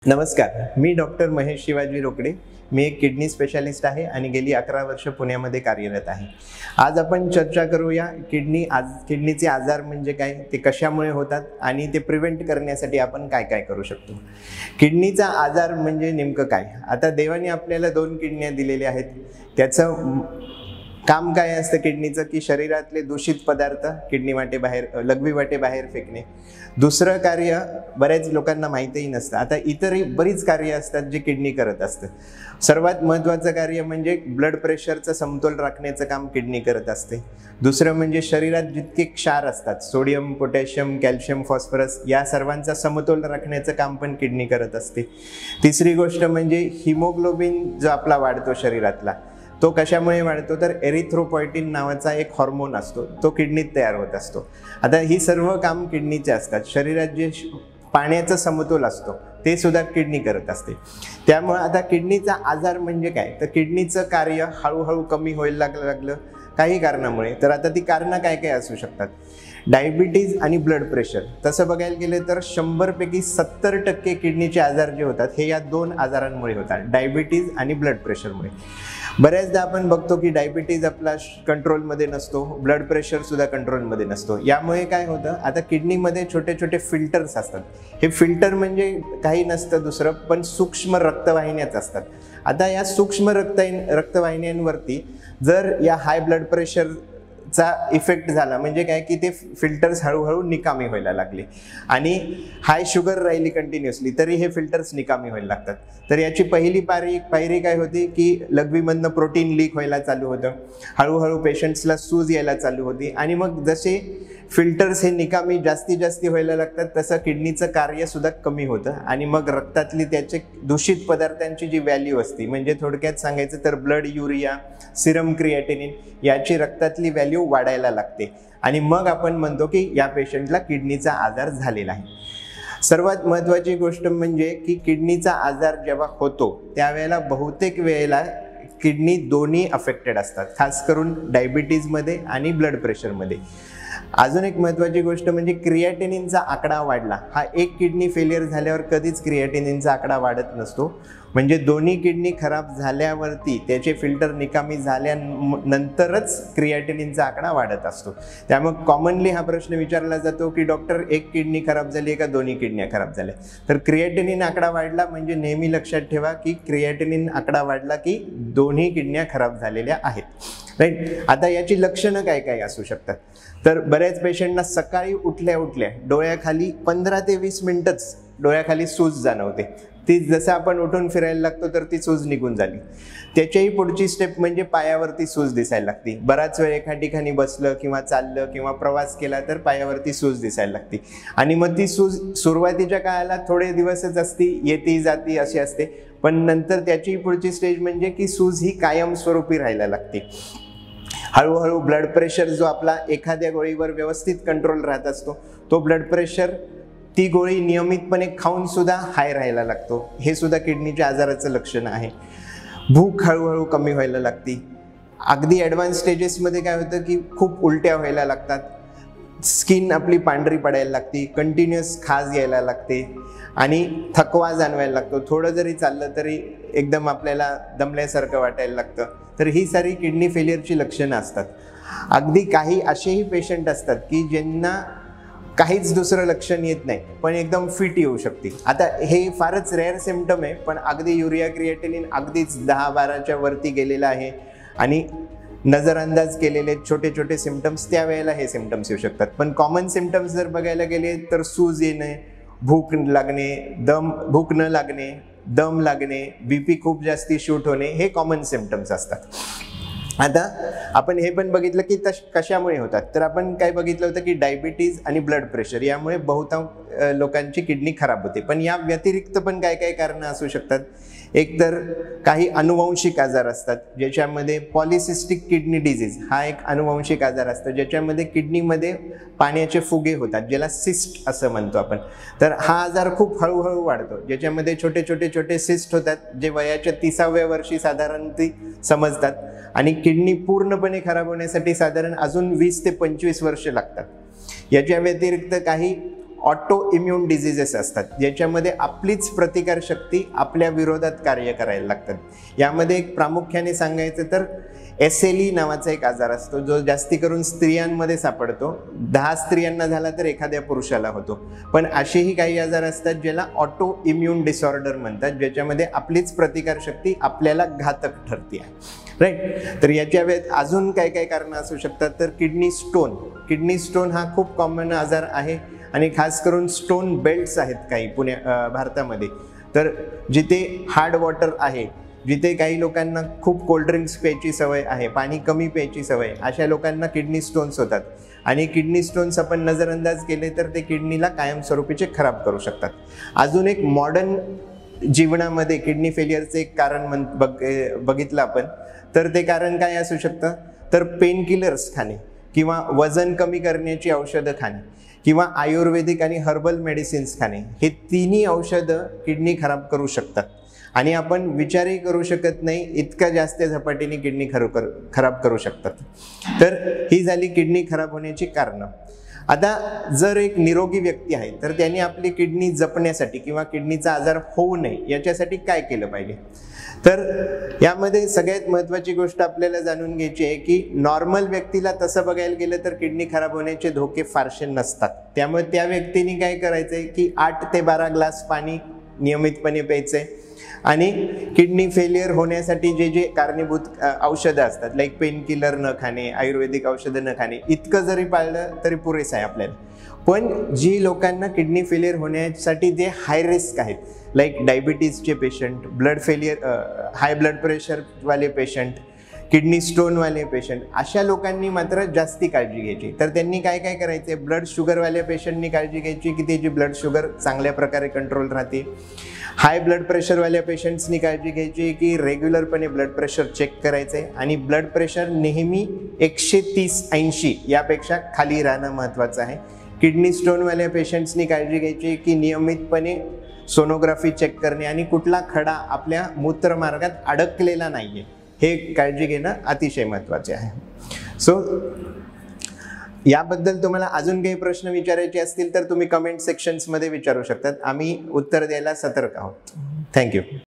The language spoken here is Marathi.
नमस्कार, मी डॉक्टर महेश शिवाजी रोकडे. मी एक किडनी स्पेशालिस्ट आहे आणि गेली 11 वर्ष पुण्यामध्ये कार्यरत आहे. आज आपण चर्चा करूया किडनीचे आजार म्हणजे काय, ते कशामुळे होतात आणि ते प्रिव्हेंट करण्यासाठी आपण काय काय करू शकतो. किडनीचा आजार म्हणजे नेमकं काय. आता देवाने आपल्याला 2 किडन्या दिलेल्या आहेत. त्याचं काम काय असतं किडनीचं, की शरीरातले दूषित पदार्थ लघवी वाटे बाहेर फेकणे. दुसरं कार्य बऱ्याच लोकांना माहितीही नसतं. आता इतरही बरीच कार्य असतात जे किडनी करत असतं. सर्वात महत्त्वाचं कार्य म्हणजे ब्लड प्रेशरचं समतोल राखण्याचं काम किडनी करत असते. दुसरं म्हणजे शरीरात जितके क्षार असतात, सोडियम, पोटॅशियम, कॅल्शियम, फॉस्फरस, या सर्वांचा समतोल राखण्याचं काम पण किडनी करत असते. तिसरी गोष्ट म्हणजे हिमोग्लोबिन जो आपला वाढतो शरीरातला, तो कशामुळे वाढतो, तर एरिथ्रोपॉयटिन नावाचा एक हॉर्मोन असतो, तो किडनीत तयार होत असतो. आता ही सर्व काम किडनीचे असतात. शरीरात जे पाण्याचा समतोल असतो ते सुद्धा किडनी करत असते. त्यामुळे आता किडनीचा आजार म्हणजे काय, तर किडनीचं कार्य हळूहळू कमी व्हायला लागलं काही कारणामुळे. तर आता ती कारणं काय काय असू शकतात. डायबिटीज आणि ब्लड प्रेशर. तसं बघायला गेलं तर 100 पैकी 70% किडनीचे आजार जे होतात हे या 2 आजारांमुळे होतात, डायबिटीज आणि ब्लड प्रेशरमुळे. बऱ्याचदा आपण बघतो की डायबिटीज आपला कंट्रोलमध्ये नसतो, ब्लड प्रेशर सुद्धा कंट्रोलमध्ये नसतो. यामुळे काय होतं, आता किडनीमध्ये छोटे छोटे फिल्टर्स असतात. हे फिल्टर म्हणजे काही नसतं दुसरं पण सूक्ष्म रक्तवाहिन्याच असतात. आता या सूक्ष्म रक्तवाहिन्यांवरती जर या हाय ब्लड प्रेशरचा इफेक्ट झाला म्हणजे काय, की ते फिल्टर्स हळूहळू निकामी व्हायला लागले आणि हाय शुगर राहिली कंटिन्युअसली तरी हे फिल्टर्स निकामी व्हायला लागतात. तर याची पहिली पायरी काय होती, की लघवीमधनं प्रोटीन लीक व्हायला चालू होतं. हळूहळू पेशंट्सला सूज यायला चालू होती आणि मग जसे फिल्टर्स हे निकामी जास्ती व्हायला लागतात तसं किडनीचं कार्य सुद्धा कमी होतं आणि मग रक्तातली त्याचे दूषित पदार्थांची जी व्हॅल्यू असते, म्हणजे थोडक्यात सांगायचं तर ब्लड युरिया, सिरम क्रिएटिनिन, याची रक्तातली व्हॅल्यू वाढायला लागते आणि मग आपण म्हणतो की या पेशंटला किडनीचा आजार झालेला आहे. सर्वात महत्त्वाची गोष्ट म्हणजे की किडनीचा आजार जेव्हा होतो त्यावेळेला बहुतेक वेळेला किडनी दोन्ही अफेक्टेड असतात, खास करून डायबिटीजमध्ये आणि ब्लड प्रेशरमध्ये. अजून एक महत्त्वाची गोष्ट म्हणजे क्रिएटिनिनचा आकडा वाढला. हा एक किडनी फेलियर झाल्यावर कधीच क्रिएटिनिनचा आकडा वाढत नसतो. म्हणजे दोन्ही किडनी खराब झाल्यावरती त्याचे फिल्टर निकामी झाल्यानंतरच क्रिएटिनिनचा आकडा वाढत असतो. त्यामुळे कॉमनली हा प्रश्न विचारला जातो की डॉक्टर, एक किडनी खराब झाली का दोन्ही किडन्या खराब झाल्या. तर क्रिएटिनिन आकडा वाढला म्हणजे नेहमी लक्षात ठेवा की क्रिएटिनिन आकडा वाढला की दोन्ही किडन्या खराब झालेल्या आहेत, राईट. आता याची लक्षणं काय काय असू शकतात. तर बऱ्याच पेशंटना सकाळी उठल्या डोळ्याखाली 15 ते 20 मिनिटच डोळ्याखाली सूज जाणवते. ती जसं आपण उठून फिरायला लागतो तर ती सूज निघून झाली. त्याच्याही पुढची स्टेप म्हणजे पायावरती सूज दिसायला लागते. बराच वेळ एका ठिकाणी बसलं किंवा चाललं किंवा प्रवास केला तर पायावरती सूज दिसायला लागते आणि मग ती सूज सुरुवातीच्या काळाला थोडे दिवसच असती, येती जाती अशी असते, पण नंतर त्याची पुढची स्टेज म्हणजे की सूज ही कायमस्वरूपी राहायला लागते. हळूहळू ब्लड प्रेशर जो आपला एखाद्या गोळीवर व्यवस्थित कंट्रोल राहत असतो, तो ब्लड प्रेशर ती गोळी नियमितपणे खाऊन सुद्धा हाय राहायला लागतो. हे सुद्धा किडनीच्या आजाराचं लक्षण आहे. भूक हळूहळू कमी व्हायला लागते. अगदी ॲडव्हान्स स्टेजेसमध्ये काय होतं की खूप उलट्या व्हायला लागतात, स्किन आपली पांढरी पडायला लागते, कंटिन्युअस खाज यायला लागते आणि थकवा जाणवायला लागतो. थोडं जरी चाललं तरी एकदम आपल्याला दमल्यासारखं वाटायला लागतं. तर ही सारी किडनी फेलियरची लक्षणं असतात. अगदी काही असेही पेशंट असतात की ज्यांना काहीच दुसरं लक्षण येत नाही पण एकदम फिट येऊ शकते. आता हे फारच रेअर सिम्पटम आहे, पण अगदी युरिया क्रिएटिनिन अगदीच 10-12च्या वरती गेलेलं आहे आणि नजरअंदाज केलेले छोटे छोटे सिम्पटम्स, त्यावेळेला हे सिम्पटम्स येऊ शकतात. पण कॉमन सिम्पटम्स जर बघायला गेले तर सूज येणे, भूक न लागणे, दम लागणे, BP खूप जास्ती शूट होणे, हे कॉमन सिम्पटम्स असतात. आता आपण हे पण बघितलं की कशामुळे होतात. तर आपण काय बघितलं होतं की डायबिटीज आणि ब्लड प्रेशर यामुळे बहुतांश लोकांची किडनी खराब होते. पण या व्यतिरिक्त पण काय काय कारणं असू शकतात. एक तर काही अनुवंशिक आजार असतात, ज्याच्यामध्ये पॉलिसिस्टिक किडनी डिजीज हा एक अनुवंशिक आजार असतो, ज्याच्यामध्ये किडनीमध्ये पाण्याचे फुगे होतात, ज्याला सिस्ट असं म्हणतो आपण. तर हा आजार खूप हळूहळू वाढतो, ज्याच्यामध्ये छोटे सिस्ट होतात, जे वयाच्या 30व्या वर्षी साधारण ती समजतात आणि किडनी पूर्णपणे खराब होण्यासाठी साधारण अजून 20 ते 25 वर्ष लागतात. याच्या व्यतिरिक्त काही ऑटो इम्युन डिझिजेस असतात, ज्याच्यामध्ये आपलीच प्रतिकारशक्ती आपल्या विरोधात कार्य करायला लागतात। यामध्ये एक प्रामुख्याने सांगायचं तर SLE नावाचा एक आजार असतो, जो जास्ती करून स्त्रियांमध्ये सापडतो। 10 स्त्रियांना झाला तर एखाद्या पुरुषाला होतो। पण असेही काही आजार असतात ज्याला ऑटो इम्युन डिसऑर्डर म्हणतात, ज्याच्यामध्ये आपलीच प्रतिकारशक्ती आपल्याला घातक ठरते आहे, राईट। तर याच्या वेळेत अजून काय काय कारणं असू शकतात, तर किडनी स्टोन हा खूप कॉमन आजार आहे आणि खास करून स्टोन बेल्ट्स आहेत काही भारतामध्ये। तर जिथे हार्ड वॉटर आहे, जिथे काही लोकांना खूप कोल्ड्रिंक्स प्यायची सवय आहे, पाणी कमी प्यायची सवय, अशा लोकांना किडनी स्टोन्स होतात आणि किडनी स्टोन्स आपण नजरअंदाज केले तर ते किडनीला कायमस्वरूपीचे खराब करू शकतात। अजून एक मॉडर्न जीवनामध्ये किडनी फेलियरचे एक कारण बघितलं आपण तर ते कारण काय असू शकतं, तर पेन किलर्स खाणे किंवा वजन कमी करण्याची औषधं खाणे किंवा आयुर्वेदिक आणि हर्बल मेडिसिन्स खाणे, हे तिन्ही औषधं किडनी खराब करू शकतात आणि आपण विचारही करू शकत नाही इतका जास्त झपाटीने किडनी खराब करू शकतात। तर ही झाली किडनी खराब होण्याची कारणं। आता जर एक निरोगी व्यक्ती आहे तर त्यांनी आपली किडनी जपण्यासाठी किंवा किडनीचा आजार होऊ नये याच्यासाठी काय केलं पाहिजे, तर यामध्ये सगळ्यात महत्त्वाची गोष्ट आपल्याला जाणून घ्यायची आहे की नॉर्मल व्यक्तीला तसं बघायला गेलं तर किडनी खराब होण्याचे धोके फारसे नसतात। त्यामुळे त्या व्यक्तीने काय करायचं आहे की 8 ते 12 ग्लास पाणी नियमितपणे प्यायचंय आणि किडनी फेलियर होण्यासाठी जे जे कारणीभूत औषधं असतात, लाईक पेन किलर न खाणे, आयुर्वेदिक औषधं न खाणे, इतकं जरी पाळलं तरी पुरेसं आहे आपल्याला। पण जी लोकांना किडनी फेलियर होण्यासाठी जे हाय रिस्क आहेत, लाईक डायबिटीजचे पेशंट, हाय ब्लड प्रेशरवाले पेशंट, किडनी स्टोनवाले पेशंट, अशा लोकांनी मात्र जास्ती काळजी घ्यायची। तर त्यांनी काय काय करायचे, ब्लड शुगरवाल्या पेशंटनी काळजी घ्यायची की त्याची ब्लड शुगर चांगल्या प्रकारे कंट्रोल राहते। हाय ब्लड प्रेशरवाल्या पेशंट्सनी काळजी घ्यायची की रेग्युलरपणे ब्लड प्रेशर चेक करायचे आणि ब्लड प्रेशर नेहमी 130/80 यापेक्षा खाली राहणं महत्त्वाचं आहे। किडनी स्टोनवाल्या पेशंट्सनी काळजी घ्यायची की नियमितपणे सोनोग्राफी चेक करणे आणि कुठला खडा आपल्या मूत्रमार्गात अडकलेला नाहीये हे काळजी घेणं अतिशय महत्त्वाचे आहे। सो याबद्दल तुम्हाला अजून काही प्रश्न विचारायचे असतील तर तुम्ही कमेंट सेक्शन्समध्ये विचारू शकतात, आम्ही उत्तर द्यायला सतर्क आहोत। थँक्यू।